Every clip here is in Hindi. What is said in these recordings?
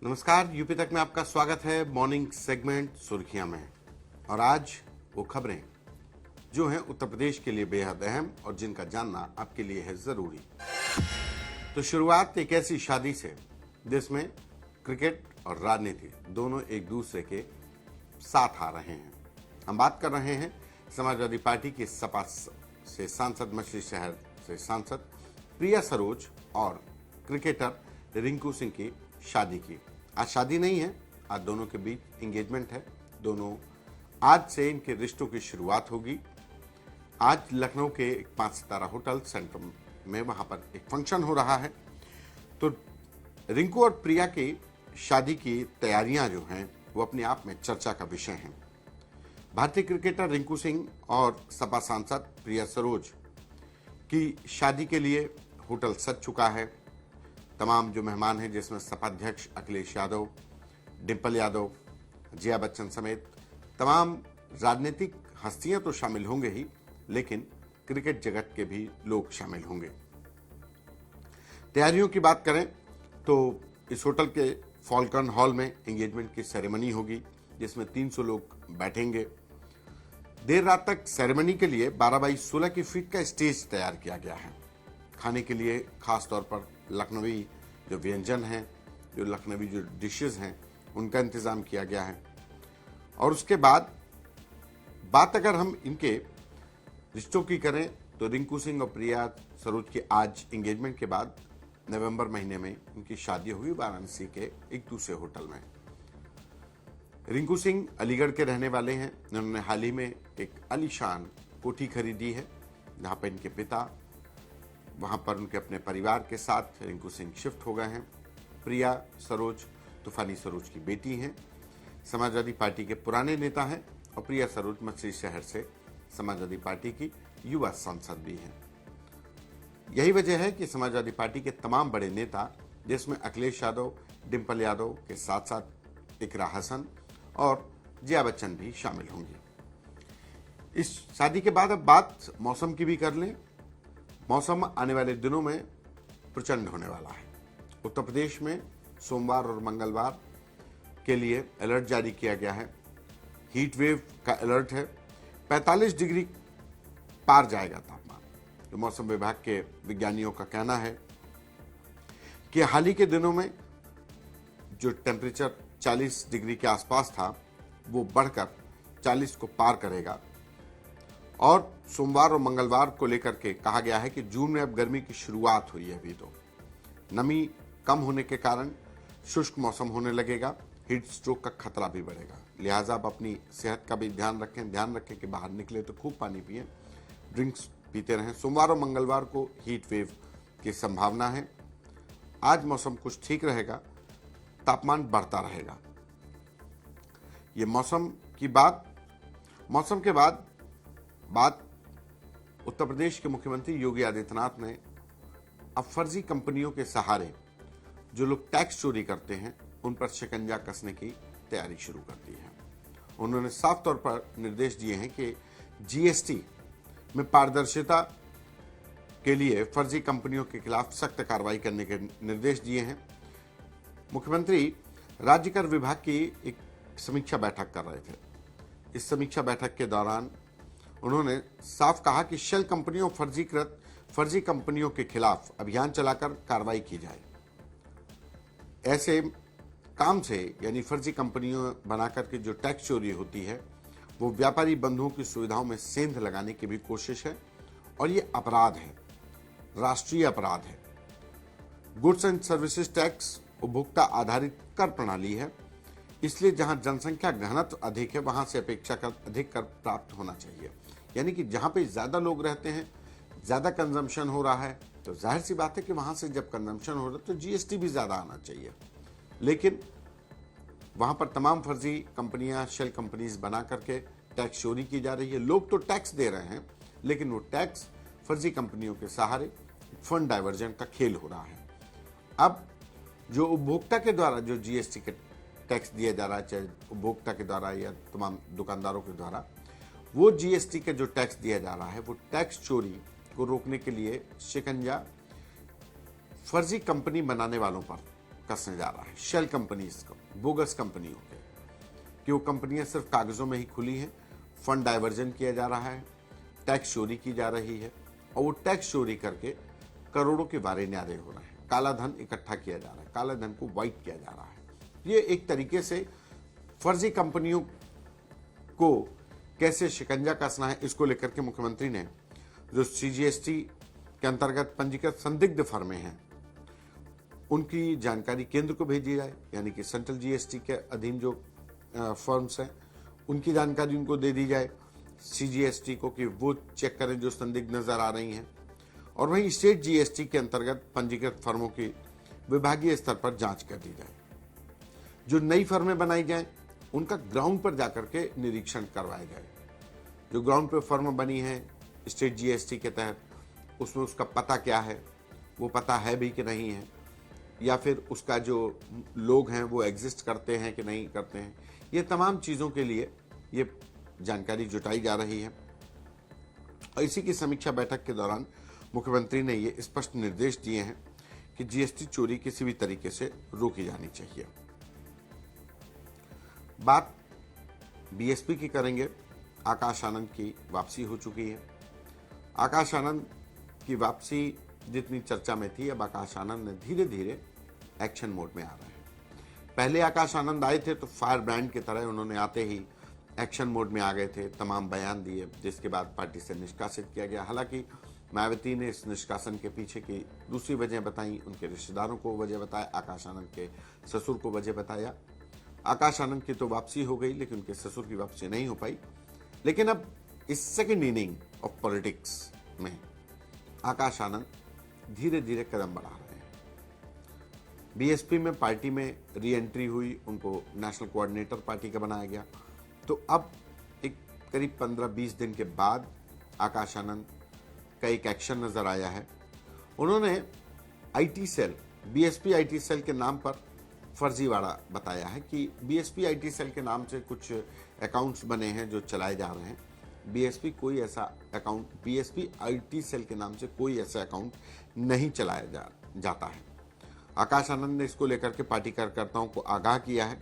नमस्कार, यूपी तक में आपका स्वागत है। मॉर्निंग सेगमेंट सुर्खियां में। और आज वो खबरें जो हैं उत्तर प्रदेश के लिए बेहद अहम और जिनका जानना आपके लिए है जरूरी। तो शुरुआत एक ऐसी शादी से जिसमें क्रिकेट और राजनीति दोनों एक दूसरे के साथ आ रहे हैं। हम बात कर रहे हैं समाजवादी पार्टी की सपा से सांसद, मछली शहर से सांसद प्रिया सरोज और क्रिकेटर रिंकू सिंह की शादी की। आज शादी नहीं है, आज दोनों के बीच एंगेजमेंट है। दोनों आज से इनके रिश्तों की शुरुआत होगी। आज लखनऊ के एक 5 सितारा होटल सेंटर में वहां पर एक फंक्शन हो रहा है। तो रिंकू और प्रिया की शादी की तैयारियां जो हैं वो अपने आप में चर्चा का विषय हैं। भारतीय क्रिकेटर रिंकू सिंह और सपा सांसद प्रिया सरोज की शादी के लिए होटल सज चुका है। तमाम जो मेहमान हैं, जिसमें सपा अध्यक्ष अखिलेश यादव, डिंपल यादव, जया बच्चन समेत तमाम राजनीतिक हस्तियां तो शामिल होंगे ही, लेकिन क्रिकेट जगत के भी लोग शामिल होंगे। तैयारियों की बात करें तो इस होटल के फॉल्कन हॉल में एंगेजमेंट की सेरेमनी होगी, जिसमें 300 लोग बैठेंगे। देर रात तक सेरेमनी के लिए 12 बाई 16 की फीट का स्टेज तैयार किया गया है। खाने के लिए खास तौर पर लखनवी जो व्यंजन हैं, जो लखनवी जो डिशेस हैं, उनका इंतजाम किया गया है। और उसके बाद बात अगर हम इनके रिश्तों की करें तो रिंकू सिंह और प्रिया सरोज की आज एंगेजमेंट के बाद नवंबर महीने में इनकी शादी होगी वाराणसी के एक दूसरे होटल में। रिंकू सिंह अलीगढ़ के रहने वाले हैं। उन्होंने हाल ही में एक आलीशान कोठी खरीदी है, जहां पर इनके पिता वहां पर उनके अपने परिवार के साथ रिंकू सिंह शिफ्ट हो गए हैं। प्रिया सरोज तूफानी सरोज की बेटी हैं, समाजवादी पार्टी के पुराने नेता हैं और प्रिया सरोज मछली शहर से समाजवादी पार्टी की युवा सांसद भी हैं। यही वजह है कि समाजवादी पार्टी के तमाम बड़े नेता, जिसमें अखिलेश यादव, डिंपल यादव के साथ साथ इकरा हसन और जया बच्चन भी शामिल होंगी। इस शादी के बाद अब बात मौसम की भी कर लें। मौसम आने वाले दिनों में प्रचंड होने वाला है। उत्तर प्रदेश में सोमवार और मंगलवार के लिए अलर्ट जारी किया गया है। हीट वेव का अलर्ट है। 45 डिग्री पार जाएगा तापमान। तो मौसम विभाग के विज्ञानियों का कहना है कि हाल ही के दिनों में जो टेम्परेचर 40 डिग्री के आसपास था, वो बढ़कर 40 को पार करेगा। और सोमवार और मंगलवार को लेकर के कहा गया है कि जून में अब गर्मी की शुरुआत हुई है। अभी तो नमी कम होने के कारण शुष्क मौसम होने लगेगा। हीट स्ट्रोक का खतरा भी बढ़ेगा। लिहाजा आप अपनी सेहत का भी ध्यान रखें कि बाहर निकले तो खूब पानी पिए, ड्रिंक्स पीते रहें। सोमवार और मंगलवार को हीट वेव की संभावना है। आज मौसम कुछ ठीक रहेगा, तापमान बढ़ता रहेगा। ये मौसम की बात। मौसम के बाद बात उत्तर प्रदेश के मुख्यमंत्री योगी आदित्यनाथ ने अब फर्जी कंपनियों के सहारे जो लोग टैक्स चोरी करते हैं उन पर शिकंजा कसने की तैयारी शुरू कर दी है। उन्होंने साफ तौर पर निर्देश दिए हैं कि जीएसटी में पारदर्शिता के लिए फर्जी कंपनियों के खिलाफ सख्त कार्रवाई करने के निर्देश दिए हैं। मुख्यमंत्री राज्य कर विभाग की एक समीक्षा बैठक कर रहे थे। इस समीक्षा बैठक के दौरान उन्होंने साफ कहा कि शेल कंपनियों, फर्जी कंपनियों के खिलाफ अभियान चलाकर कार्रवाई की जाए। ऐसे काम से, यानी फर्जी कंपनियों बनाकर के जो टैक्स चोरी होती है, वो व्यापारी बंधुओं की सुविधाओं में सेंध लगाने की भी कोशिश है और ये अपराध है, राष्ट्रीय अपराध है। गुड्स एंड सर्विसेज टैक्स उपभोक्ता आधारित कर प्रणाली है, इसलिए जहां जनसंख्या घनत्व अधिक है वहां से अपेक्षाकृत अधिक कर प्राप्त होना चाहिए। यानी कि जहां पे ज्यादा लोग रहते हैं, ज्यादा कंजम्पशन हो रहा है, तो जाहिर सी बात है कि वहां से जब कंजम्पशन हो रहा है तो जीएसटी भी ज्यादा आना चाहिए। लेकिन वहां पर तमाम फर्जी कंपनियां, शेल कंपनीज बना करके टैक्स चोरी की जा रही है। लोग तो टैक्स दे रहे हैं, लेकिन वो टैक्स फर्जी कंपनियों के सहारे फंड डाइवर्जन का खेल हो रहा है। अब जो उपभोक्ता के द्वारा जो जीएसटी के टैक्स दिया जा रहा है, चाहे उपभोक्ता के द्वारा या तमाम दुकानदारों के द्वारा, वो जीएसटी का जो टैक्स दिया जा रहा है, वो टैक्स चोरी को रोकने के लिए शिकंजा फर्जी कंपनी बनाने वालों पर कसने जा रहा है शेल कंपनीज को, बोगस कंपनियों के, कि वो कंपनियां सिर्फ कागजों में ही खुली हैं, फंड डाइवर्जन किया जा रहा है, टैक्स चोरी की जा रही है और वो टैक्स चोरी करके करोड़ों के वारे न्यारे हो रहे हैं, काला धन इकट्ठा किया जा रहा है, काला धन को वाइट किया जा रहा है। ये एक तरीके से फर्जी कंपनियों को कैसे शिकंजा कसना है, इसको लेकर के मुख्यमंत्री ने जो सीजीएसटी के अंतर्गत पंजीकृत संदिग्ध फर्में हैं उनकी जानकारी केंद्र को भेजी जाए, यानी कि सेंट्रल जीएसटी के अधीन जो फर्म्स हैं उनकी जानकारी उनको दे दी जाए सीजीएसटी को, कि वो चेक करें जो संदिग्ध नजर आ रही हैं, और वहीं स्टेट जीएसटी के अंतर्गत पंजीकृत फर्मों की विभागीय स्तर पर जांच कर दी जाए। जो नई फर्में बनाई जाएं उनका ग्राउंड पर जाकर के निरीक्षण करवाया जाए। जो ग्राउंड पर फर्म बनी है स्टेट जीएसटी के तहत, उसमें उसका पता क्या है, वो पता है भी कि नहीं है, या फिर उसका जो लोग हैं वो एग्जिस्ट करते हैं कि नहीं करते हैं, ये तमाम चीज़ों के लिए ये जानकारी जुटाई जा रही है। और इसी की समीक्षा बैठक के दौरान मुख्यमंत्री ने ये स्पष्ट निर्देश दिए हैं कि जीएसटी चोरी किसी भी तरीके से रोकी जानी चाहिए। बात बीएसपी की करेंगे। आकाश आनंद की वापसी हो चुकी है। आकाश आनंद की वापसी जितनी चर्चा में थी, अब आकाश आनंद ने धीरे धीरे एक्शन मोड में आ रहे हैं। पहले आकाश आनंद आए थे तो फायर ब्रांड की तरह उन्होंने आते ही एक्शन मोड में आ गए थे, तमाम बयान दिए, जिसके बाद पार्टी से निष्कासित किया गया। हालांकि मायावती ने इस निष्कासन के पीछे की दूसरी वजह बताई, उनके रिश्तेदारों को वजह बताया, आकाश आनंद के ससुर को वजह बताया। आकाश आनंद की तो वापसी हो गई लेकिन उनके ससुर की वापसी नहीं हो पाई। लेकिन अब इस सेकेंड इनिंग ऑफ पॉलिटिक्स में आकाश आनंद धीरे धीरे कदम बढ़ा रहे हैं। बीएसपी में पार्टी में री एंट्री हुई, उनको नेशनल कोऑर्डिनेटर पार्टी का बनाया गया। तो अब एक करीब 15-20 दिन के बाद आकाश आनंद का एक एक्शन नजर आया है। उन्होंने IT cell, BSP IT cell के नाम पर फर्जीवाड़ा बताया है कि बीएसपी आईटी सेल के नाम से कुछ अकाउंट्स बने हैं जो चलाए जा रहे हैं। बीएसपी आईटी सेल के नाम से कोई ऐसा अकाउंट नहीं चलाया जाता है। आकाश आनंद ने इसको लेकर के पार्टी कार्यकर्ताओं को आगाह किया है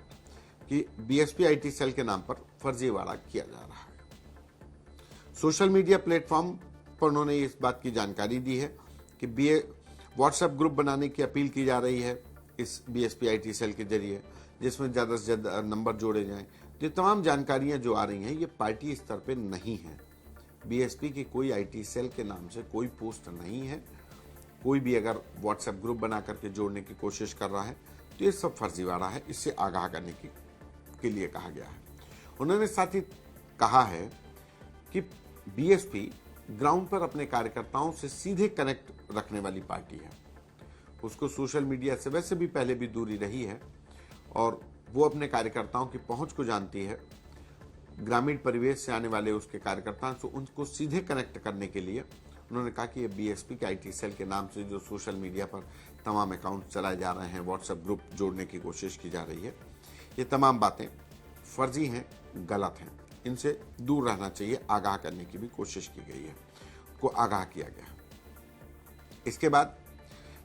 कि बीएसपी आईटी सेल के नाम पर फर्जीवाड़ा किया जा रहा है। सोशल मीडिया प्लेटफॉर्म पर उन्होंने इस बात की जानकारी दी है कि व्हाट्सएप ग्रुप बनाने की अपील की जा रही है इस बीएसपी आईटी सेल के जरिए, जिसमें ज़्यादा से ज़्यादा नंबर जोड़े जाएं। ये तमाम जानकारियां जो आ रही हैं ये पार्टी स्तर पे नहीं है। बीएसपी की कोई आईटी सेल के नाम से कोई पोस्ट नहीं है। कोई भी अगर व्हाट्सएप ग्रुप बना करके जोड़ने की कोशिश कर रहा है तो ये सब फर्जीवाड़ा है, इससे आगाह करने के लिए कहा गया है। उन्होंने साथ ही कहा है कि बीएसपी ग्राउंड पर अपने कार्यकर्ताओं से सीधे कनेक्ट रखने वाली पार्टी है। उसको सोशल मीडिया से वैसे भी पहले भी दूरी रही है और वो अपने कार्यकर्ताओं की पहुंच को जानती है। ग्रामीण परिवेश से आने वाले उसके कार्यकर्ताओं से उनको सीधे कनेक्ट करने के लिए उन्होंने कहा कि ये बीएसपी के आईटी सेल के नाम से जो सोशल मीडिया पर तमाम अकाउंट चलाए जा रहे हैं, व्हाट्सएप ग्रुप जोड़ने की कोशिश की जा रही है, ये तमाम बातें फर्जी हैं, गलत हैं, इनसे दूर रहना चाहिए। आगाह करने की भी कोशिश की गई है, को आगाह किया गया। इसके बाद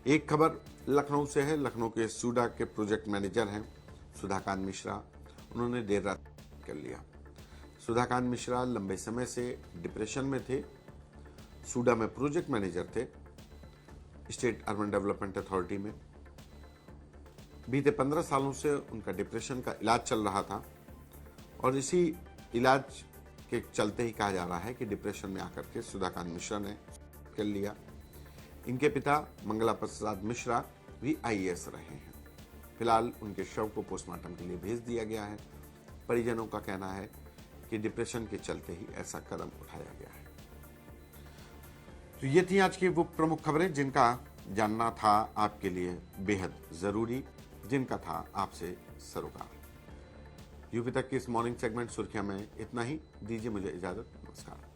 एक खबर लखनऊ से है। लखनऊ के सूडा के प्रोजेक्ट मैनेजर हैं सुधाकांत मिश्रा, उन्होंने देर रात कर लिया। सुधाकांत मिश्रा लंबे समय से डिप्रेशन में थे। सूडा में प्रोजेक्ट मैनेजर थे स्टेट अर्बन डेवलपमेंट अथॉरिटी में। बीते 15 सालों से उनका डिप्रेशन का इलाज चल रहा था और इसी इलाज के चलते ही कहा जा रहा है कि डिप्रेशन में आकर के सुधाकांत मिश्रा ने कर लिया। इनके पिता मंगला प्रसाद मिश्रा भी आईएएस रहे हैं। फिलहाल उनके शव को पोस्टमार्टम के लिए भेज दिया गया है। परिजनों का कहना है कि डिप्रेशन के चलते ही ऐसा कदम उठाया गया है। तो ये थी आज की वो प्रमुख खबरें जिनका जानना था आपके लिए बेहद जरूरी, जिनका था आपसे सरोकार। यूपी तक की इस मॉर्निंग सेगमेंट सुर्खियां में इतना ही। दीजिए मुझे इजाजत। नमस्कार।